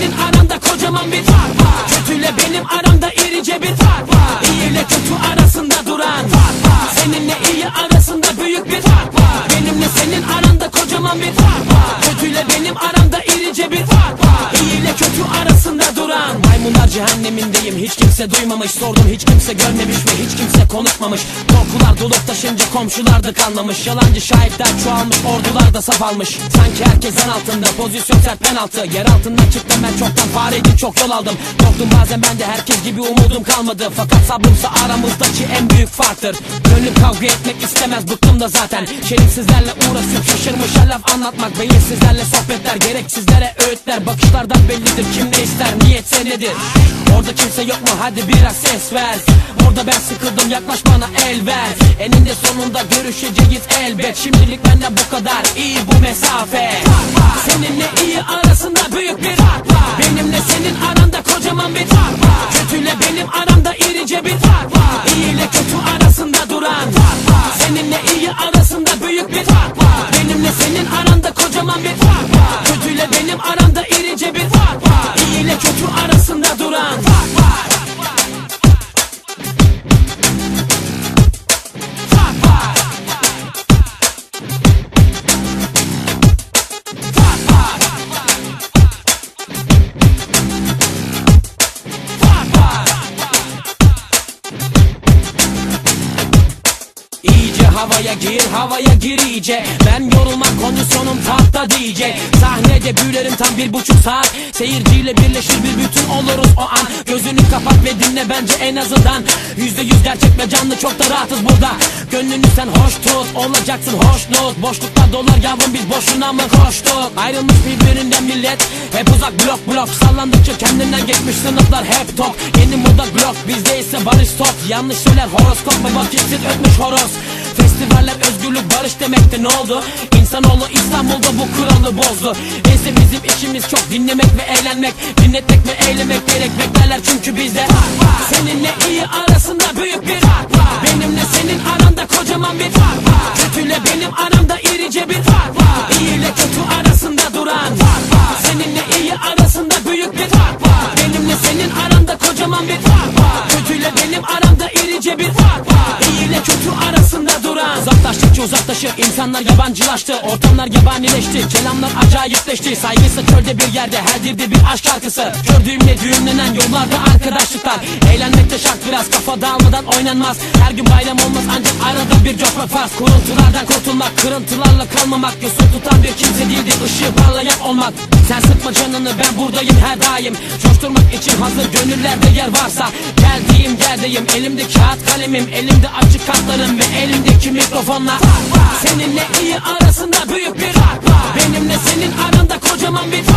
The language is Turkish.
senin aranda kocaman bir fark var. Kötüyle benim aramda irice bir fark var. İyi ile kötü arasında duran fark var. Seninle iyi arasında büyük bir fark var. Benimle senin aranda kocaman bir fark var. Kötüyle benim aramda irice bir fark var. İyi ile kötü arasında duran. Maymunlar cehennemindeyim, hiç kimse duymamış. Sordum, hiç kimse görmemiş ve hiç kimse konuşmamış. Korkular dolup taşınca komşular da kanlamış. Yalancı şahitler çoğalmış, ordular da saf almış. Sanki herkes en altında, pozisyon sert penaltı. Yer altından çıktım ben çoktan, fareydim çok yol aldım. Korktum bazen ben de, herkes gibi umudum kalmadı. Fakat sabrımsa aramızdaki en büyük farktır. Gönlüm kavga etmek istemez, bıktım da zaten. Şerefsizlerle uğraşıp şaşırmış her laf anlatmak. Beyinsizlerle sohbetler, gereksizlere öğütler. Bakışlardan bellidir kim ne ister, niyetse nedir. Orada kimse yok mu, hadi biraz ses ver. Orada ben sıkıldım, yaklaş bana el ver. Eninde sonunda görüşeceğiz elbet. Şimdilik benden bu kadar, iyi bu mesafe. Seninle iyi arasında büyük bir fark var. Benimle senin aranda kocaman bir fark var. Kötüyle benim aramda irice bir fark var. İyi ile kötü arasında duran fark var. Seninle iyi arasında büyük bir fark var. Benimle senin aranda kocaman bir fark var. Kötüyle benim aramda irice bir fark var. İyi ile kötü arasında duran fark var. Havaya gir iyice. Ben yorulmam, kondisyonum tahta diyecek. Sahnede büyülerim tam 1,5 saat. Seyirciyle birleşir bir bütün oluruz o an. Gözünü kapat ve dinle bence en azından. %100 gerçek ve canlı, çok da rahatız burada. Gönlünü sen hoş tut, olacaksın hoşnut. Boşlukta dolar yavrum, biz boşuna mı koştuk? Ayrılmış birbirinden millet, hep uzak blok. Sallandıkça kendinden geçmiş sınıflar hep tok. Yeni moda Glock, bizde ise barış top. Yanlış söyler horoskop ve vakitsiz ötmüş horoz. Festivaller özgürlük barış demekti, ne oldu? İnsanoğlu İstanbul'da bu kuralı bozdu. Neyse bizim işimiz çok dinlemek ve eğlenmek. Dinletmek ve eylemek gerek, beklerler çünkü bizde seninle iyi arasında büyük bir fark var. Benimle senin aranda kocaman bir fark var. Kötüyle benim aramda irice bir fark var. İyi ile kötü arasında duran fark var. Seninle iyi arasında büyük bir fark var. Benimle senin aranda kocaman bir fark var. Kötüyle benim aramda irice bir fark var. İyi ile kötü arasında duran. Uzaklaştıkça uzaklaşır, insanlar yabancılaştı. Ortamlar yabanileşti, kelamlar acayipleşti. Saygıysa çölde bir yerde, her dilde bir aşk şarkısı. Gördüğümle düğümlenen yollarda arkadaşlıklar. Eğlenmekte şart, biraz kafa dağılmadan oynanmaz. Her gün bayram olmaz, ancak arada bir coşmak farz. Kuruntulardan kurtulmak, kırıntılarla kalmamak. Yosun tutan bir kimse değildir, ışığı parlayan olmak. Sen sıkma canını, ben buradayım her daim. Coşturmak için hazır gönüllerde yer varsa. Geldiğim yerdeyim, elimde kağıt kalemim. Elimde açık kartlarım ve elimdeki mikrofonla. Seninle iyi arasında büyük bir fark var. Benimle senin aranda kocaman bir fark var.